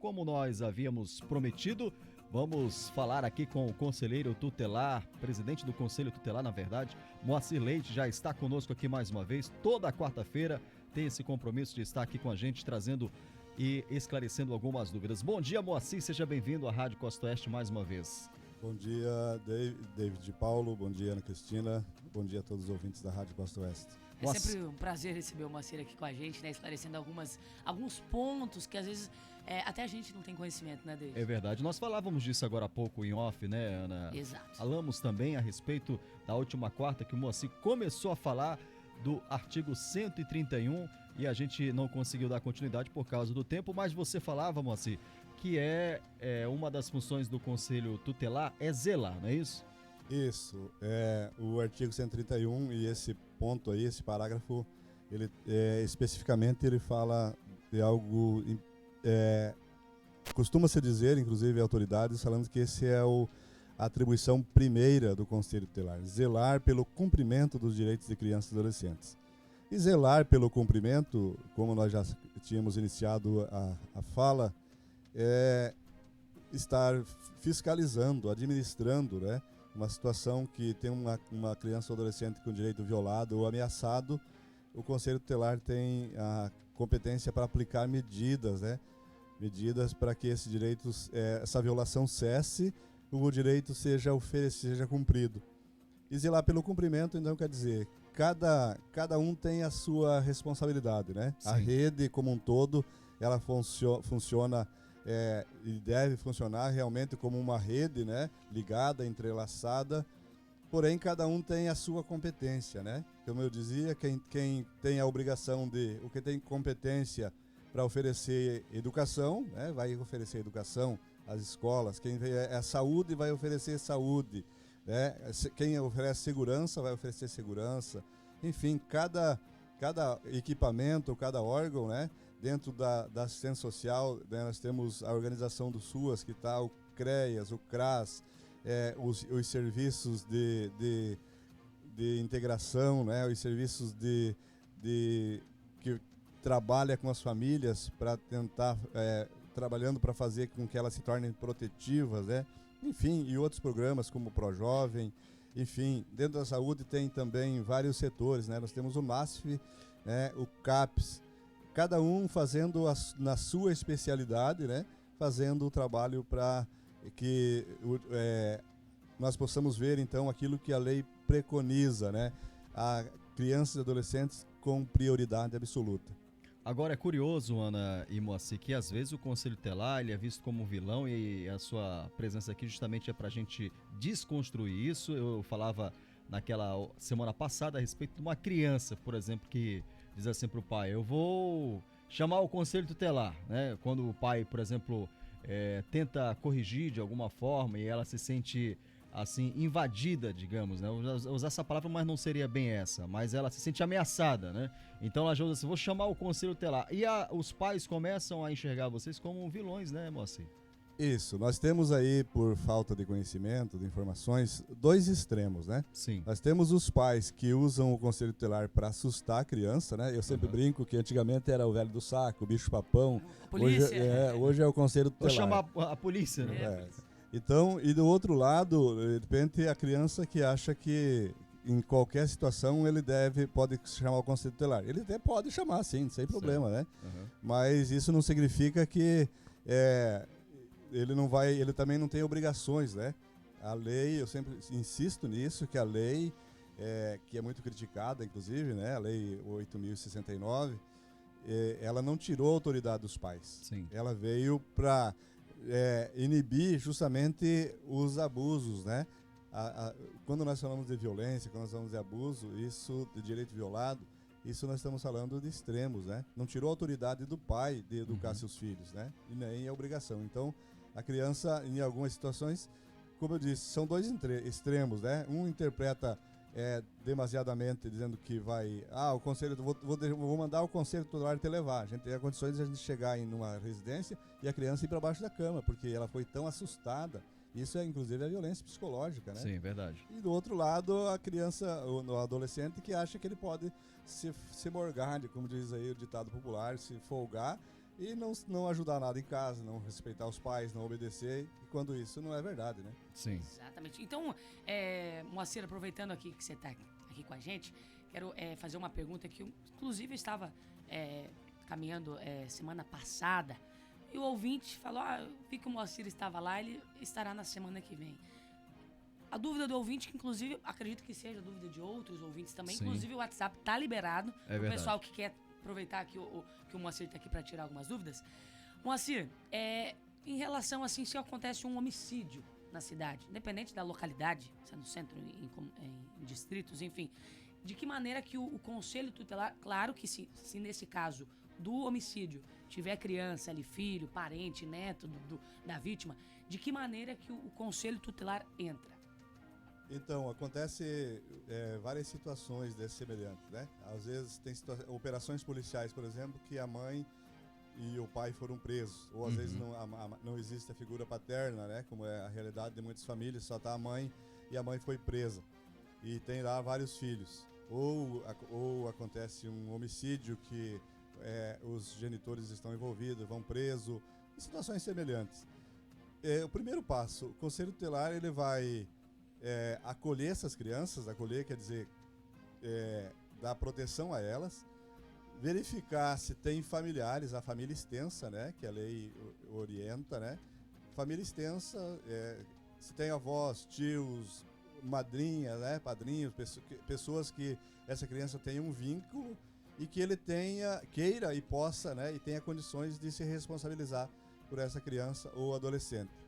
como nós havíamos prometido, vamos falar aqui com o conselheiro tutelar, presidente do Conselho Tutelar, na verdade, Moacir Leite, já está conosco aqui mais uma vez. Toda quarta-feira tem esse compromisso de estar aqui com a gente, trazendo e esclarecendo algumas dúvidas. Bom dia, Moacir, seja bem-vindo à Rádio Costa Oeste mais uma vez. Bom dia, David de Paulo, bom dia, Ana Cristina, bom dia a todos os ouvintes da Rádio Costa Oeste. É sempre um prazer receber o Moacir aqui com a gente, né, esclarecendo alguns pontos que às vezes até a gente não tem conhecimento, né, David? É verdade, nós falávamos disso agora há pouco em off, né, Ana? Exato. Falamos também a respeito da última quarta que o Moacir começou a falar do artigo 131 e a gente não conseguiu dar continuidade por causa do tempo, mas você falava, Moacir, que uma das funções do Conselho Tutelar é zelar, não é isso? Isso, o artigo 131 e esse ponto aí, esse parágrafo, ele especificamente ele fala de algo, costuma-se dizer, inclusive autoridades, falando que esse é a atribuição primeira do Conselho Tutelar, zelar pelo cumprimento dos direitos de crianças e adolescentes. E zelar pelo cumprimento, como nós já tínhamos iniciado a fala, estar fiscalizando, administrando, né? Uma situação que tem uma criança ou adolescente com direito violado ou ameaçado, o Conselho Tutelar tem a competência para aplicar medidas, né? Medidas para que esse direito, essa violação cesse, o direito seja cumprido. E zelar pelo cumprimento, então, quer dizer, cada um tem a sua responsabilidade, né? Sim. A rede como um todo, ela funciona e deve funcionar realmente como uma rede, né, ligada, entrelaçada, porém cada um tem a sua competência, né? Como eu dizia, quem tem a obrigação o que tem competência para oferecer educação, né, vai oferecer educação às escolas, quem é saúde vai oferecer saúde, né? Quem oferece segurança vai oferecer segurança, enfim, cada equipamento, cada órgão, né? Dentro da assistência social, né, nós temos a organização do SUAS, que está o CREAS, o CRAS, os serviços de integração, né, os serviços que trabalha com as famílias para tentar, trabalhando para fazer com que elas se tornem protetivas, né, enfim, e outros programas como o ProJovem, enfim, dentro da saúde tem também vários setores, né, nós temos o MASF, né, o CAPS, cada um fazendo na sua especialidade, né, fazendo o trabalho para que nós possamos ver, então, aquilo que a lei preconiza, né, a crianças e adolescentes com prioridade absoluta. Agora, é curioso, Ana e Moacir, que às vezes o Conselho Tutelar ele é visto como um vilão e a sua presença aqui justamente é para a gente desconstruir isso. Eu falava naquela semana passada a respeito de uma criança, por exemplo, que diz assim para o pai, eu vou chamar o Conselho Tutelar, né? Quando o pai, por exemplo, tenta corrigir de alguma forma e ela se sente assim invadida, digamos, né? Usar essa palavra, mas não seria bem essa, mas ela se sente ameaçada, né? Então ela usa assim, vou chamar o Conselho Tutelar. E os pais começam a enxergar vocês como vilões, né, Moacir? Isso, nós temos aí, por falta de conhecimento, de informações, dois extremos, né? Sim. Nós temos os pais que usam o Conselho Tutelar para assustar a criança, né? Eu sempre brinco que antigamente era o velho do saco, o bicho-papão. A polícia. Hoje é o Conselho Tutelar. Vou chamar a polícia, né? Então, e do outro lado, de repente, a criança que acha que em qualquer situação ele pode chamar o Conselho Tutelar. Ele até pode chamar, sim, sem problema, né? Mas isso não significa que ele também não tem obrigações, né? A lei, eu sempre insisto nisso, que a lei, que é muito criticada, inclusive, né? A lei 8.069, ela não tirou a autoridade dos pais. Sim. Ela veio para inibir justamente os abusos, né? Quando nós falamos de violência, quando nós falamos de abuso, isso de direito violado, isso nós estamos falando de extremos, né? Não tirou a autoridade do pai de educar seus filhos, né? E nem a obrigação. Então, a criança, em algumas situações, como eu disse, são dois extremos, né? Um interpreta demasiadamente, dizendo que vai... o conselho, vou mandar o Conselho Tutelar te levar. A gente tem condições de a gente chegar em uma residência e a criança ir para baixo da cama, porque ela foi tão assustada. Isso é, inclusive, a violência psicológica, né? Sim, verdade. E do outro lado, a criança, o adolescente que acha que ele pode se morgar, como diz aí o ditado popular, se folgar e não ajudar nada em casa, não respeitar os pais, não obedecer, e quando isso não é verdade, né? Sim. Exatamente. Então, Moacir, aproveitando aqui que você está aqui com a gente, quero fazer uma pergunta que eu, inclusive, estava caminhando semana passada, e o ouvinte falou, eu vi que o Moacir estava lá, ele estará na semana que vem. A dúvida do ouvinte, que inclusive acredito que seja a dúvida de outros ouvintes também, Sim. Inclusive o WhatsApp tá liberado É pro verdade. pessoal que quer aproveitar que o Moacir tá aqui para tirar algumas dúvidas. Moacir, em relação assim, se acontece um homicídio na cidade, independente da localidade, se é no centro, em distritos, enfim, de que maneira que o Conselho Tutelar, claro que se nesse caso do homicídio tiver criança ali, filho, parente, neto da vítima, de que maneira que o Conselho Tutelar entra? Então, acontece várias situações desse semelhantes, né? Às vezes tem operações policiais, por exemplo, que a mãe e o pai foram presos, ou às vezes não existe a figura paterna, né? Como é a realidade de muitas famílias, só está a mãe e a mãe foi presa e tem lá vários filhos. Ou acontece um homicídio que os genitores estão envolvidos, vão presos, em situações semelhantes. O primeiro passo, o Conselho Tutelar ele vai acolher essas crianças, acolher quer dizer dar proteção a elas, verificar se tem familiares, a família extensa, né, que a lei orienta, né, família extensa, se tem avós, tios, madrinha, né, padrinhos, pessoas que essa criança tenha um vínculo e que ele queira e possa, né, e tenha condições de se responsabilizar por essa criança ou adolescente.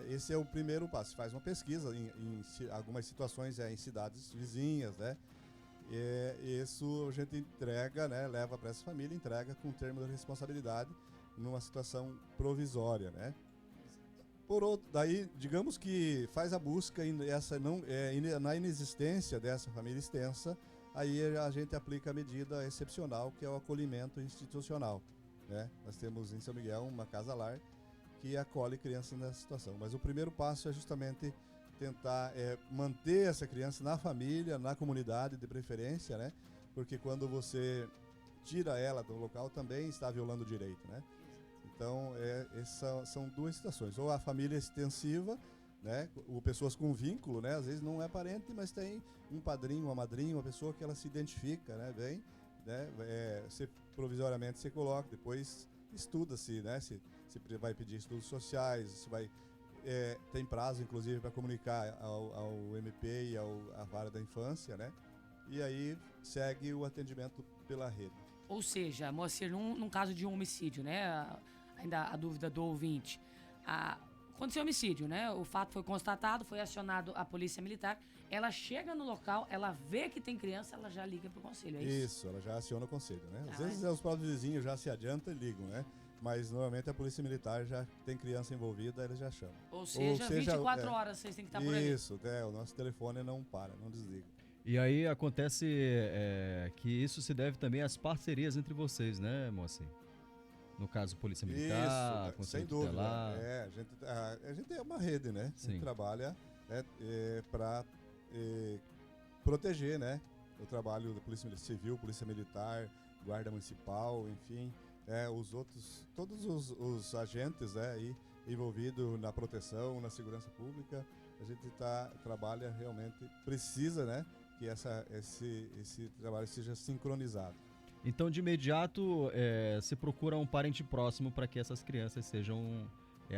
Esse é o primeiro passo. Faz uma pesquisa em algumas situações em cidades vizinhas, né? Isso a gente entrega, né? Leva para essa família, entrega com termo de responsabilidade numa situação provisória, né? Daí, digamos que faz a busca na inexistência dessa família extensa, aí a gente aplica a medida excepcional, que é o acolhimento institucional, né? Nós temos em São Miguel uma casa-lar que acolhe crianças nessa situação. Mas o primeiro passo é justamente tentar manter essa criança na família, na comunidade de preferência, né? Porque quando você tira ela do local também está violando o direito, né? Então, essas são duas situações. Ou a família extensiva, né? Ou pessoas com vínculo, né? Às vezes não é parente, mas tem um padrinho, uma madrinha, uma pessoa que ela se identifica, né? Bem, né? Provisoriamente você coloca, depois estuda-se, né? Se vai pedir estudos sociais, se vai tem prazo, inclusive, para comunicar ao MP e à vara da infância, né? E aí segue o atendimento pela rede. Ou seja, Moacir, num caso de um homicídio, né? Ainda a dúvida do ouvinte. Aconteceu homicídio, né? O fato foi constatado, foi acionado a polícia militar. Ela chega no local, ela vê que tem criança, ela já liga pro conselho, é isso? Isso, ela já aciona o conselho, né? Às vezes os próprios vizinhos já se adiantam e ligam, né? Mas normalmente a polícia militar já tem criança envolvida, eles já chamam. Ou seja 24 horas vocês têm que estar por ali. Isso, o nosso telefone não para, não desliga. E aí acontece que isso se deve também às parcerias entre vocês, né, Moacir? No caso, Polícia Militar, Isso, Conselho sem dúvida. Tutelar. A gente é uma rede, né? Sim. A gente trabalha para proteger, né? O trabalho da Polícia Civil, Polícia Militar, Guarda Municipal, enfim, todos os agentes, né, aí, envolvidos na proteção, na segurança pública, a gente trabalha realmente, precisa, né, que esse trabalho seja sincronizado. Então, de imediato, se procura um parente próximo para que essas crianças sejam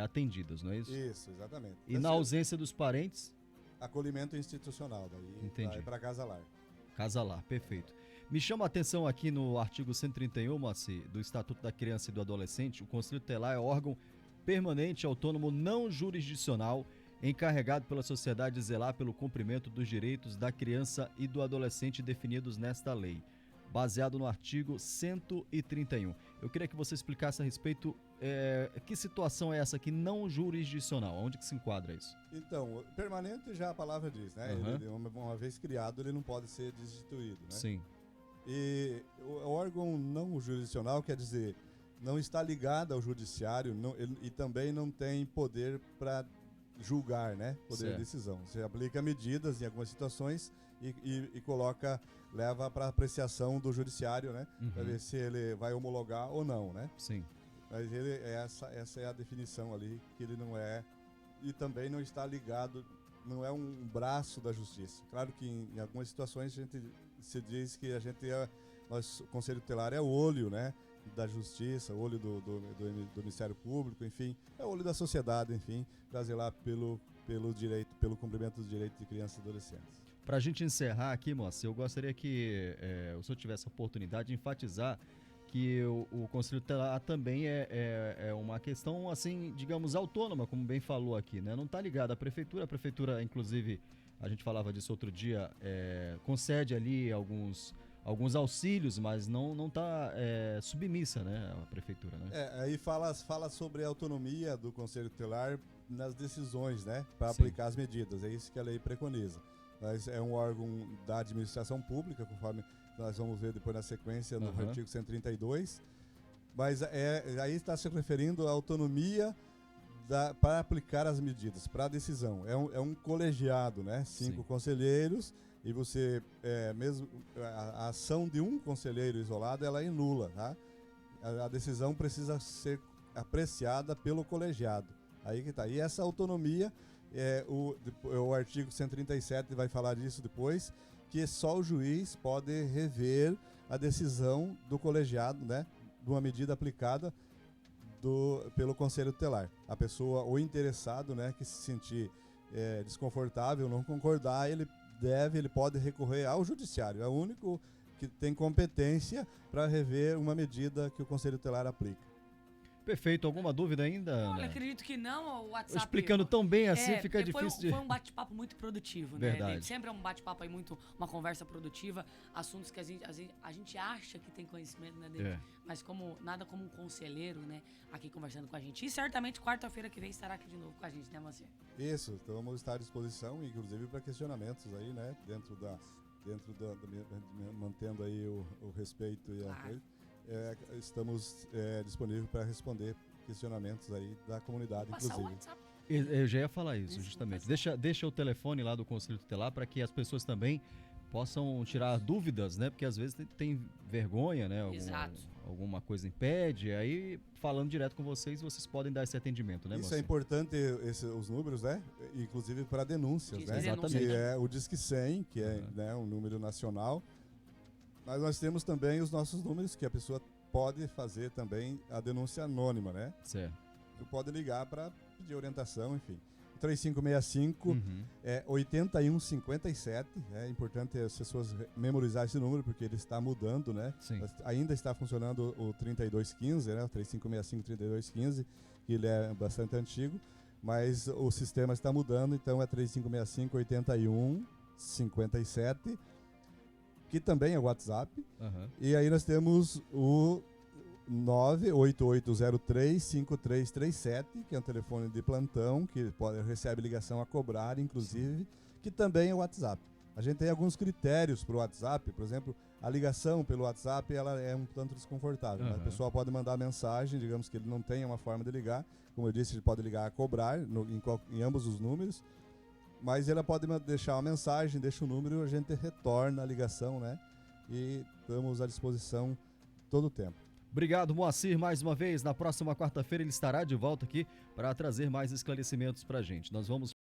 atendidas, não é isso? Isso, exatamente. E na ausência dos parentes? Acolhimento institucional, daí Entendi. vai para casa-lar. Casa-lar, perfeito. Me chama a atenção aqui no artigo 131, Moacir, do Estatuto da Criança e do Adolescente, o Conselho Tutelar é órgão permanente, autônomo, não jurisdicional, encarregado pela sociedade de zelar pelo cumprimento dos direitos da criança e do adolescente definidos nesta lei, baseado no artigo 131. Eu queria que você explicasse a respeito que situação é essa aqui não jurisdicional, onde que se enquadra isso? Então, permanente já a palavra diz, né? Uhum. Ele, uma vez criado, ele não pode ser destituído, né? Sim. E o órgão não jurisdicional quer dizer, não está ligado ao judiciário e também não tem poder para julgar, né? Poder de decisão. Você aplica medidas em algumas situações e leva para apreciação do judiciário, né? Para ver se ele vai homologar ou não, né? Sim. Mas essa é a definição ali, que ele não é, e também não está ligado, não é um braço da justiça. Claro que em algumas situações a gente se diz que o Conselho Tutelar é o olho, né, da justiça, o olho do Ministério Público, enfim, é o olho da sociedade, enfim, para zelar pelo cumprimento dos direitos de crianças e adolescentes. Para a gente encerrar aqui, moça, eu gostaria que o senhor tivesse a oportunidade de enfatizar que o Conselho Tutelar também é uma questão, assim, digamos, autônoma, como bem falou aqui, né? Não está ligada à Prefeitura. A Prefeitura, inclusive, a gente falava disso outro dia, concede ali alguns auxílios, mas não está submissa, né, à Prefeitura, né? Aí fala sobre a autonomia do Conselho Tutelar nas decisões, né, para Sim. aplicar as medidas. É isso que a lei preconiza. Mas é um órgão da administração pública, conforme nós vamos ver depois na sequência no artigo 132. Mas aí está se referindo à autonomia para aplicar as medidas, para a decisão. É um colegiado, né? 5 Sim. conselheiros, e você, mesmo a ação de um conselheiro isolado, ela é nula, tá? A decisão precisa ser apreciada pelo colegiado. Aí que tá. E essa autonomia, o artigo 137 vai falar disso depois, que só o juiz pode rever a decisão do colegiado, né, de uma medida aplicada pelo Conselho Tutelar. A pessoa, o interessado, né, que se sentir desconfortável, não concordar, ele pode recorrer ao judiciário. É o único que tem competência para rever uma medida que o Conselho Tutelar aplica. Perfeito. Alguma dúvida ainda, Ana? Olha, acredito que não. O WhatsApp... Explicando tão bem assim, fica difícil Foi um bate-papo muito produtivo, né? Verdade. Sempre é um bate-papo aí, uma conversa produtiva, assuntos que a gente acha que tem conhecimento, né, dele, mas nada como um conselheiro, né, aqui conversando com a gente. E certamente quarta-feira que vem estará aqui de novo com a gente, né, Moacir? Isso, então vamos estar à disposição, inclusive para questionamentos aí, né, mantendo aí o respeito e a estamos disponíveis para responder questionamentos aí da comunidade, Passar inclusive. o WhatsApp. Eu já ia falar isso, justamente. Deixa o telefone lá do Conselho Tutelar para que as pessoas também possam tirar dúvidas, né? Porque às vezes tem vergonha, né? Alguma coisa impede. Aí, falando direto com vocês podem dar esse atendimento, né, Isso moça? é importante, os números, né? Inclusive para denúncias, né? Exatamente. Que é o Disque 100, que é, né, um número nacional. Mas nós temos também os nossos números, que a pessoa pode fazer também a denúncia anônima, né? Certo. Pode ligar para pedir orientação, enfim. 3565 8157. É importante as pessoas memorizar esse número, porque ele está mudando, né? Sim. Ainda está funcionando o 3215, né? O 3565-3215, que ele é bastante antigo, mas o sistema está mudando, então é 3565 8157, que também é o WhatsApp. E aí nós temos o 98803-5337, que é um telefone de plantão, que recebe ligação a cobrar, inclusive, que também é o WhatsApp. A gente tem alguns critérios para o WhatsApp, por exemplo, a ligação pelo WhatsApp ela é um tanto desconfortável. A pessoa pode mandar mensagem, digamos que ele não tenha uma forma de ligar, como eu disse, ele pode ligar a cobrar em ambos os números, mas ela pode deixar uma mensagem, deixa o número, a gente retorna a ligação, né? E estamos à disposição todo o tempo. Obrigado, Moacir, mais uma vez. Na próxima quarta-feira ele estará de volta aqui para trazer mais esclarecimentos para a gente. Nós vamos